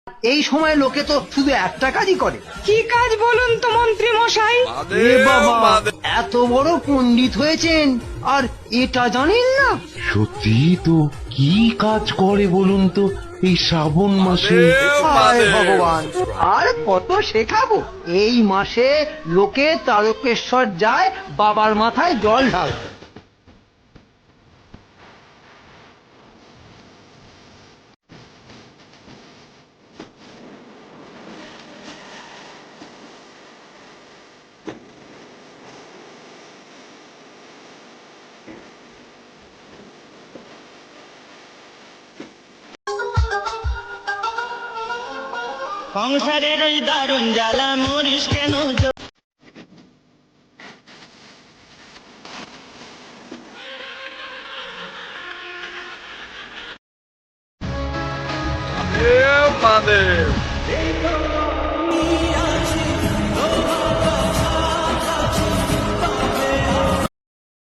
এই সময় লোকে তো শুধু একটা কাজই করে। কি কাজ বলুন তো মন্ত্রী মশাই? এ বাবা, এত বড় পণ্ডিত হয়েছেন আর এটা জানেন না? সত্যি তো, কি কাজ করে বলুন তো এই শ্রাবণ মাসে? হায় ভগবান, আর কত শেখাবো। এই মাসে লোকে তারকেশ্বর যায় বাবার মাথায় জল ঢালতে। সংসারের ওই দারুণ জ্বালা মরিস কেন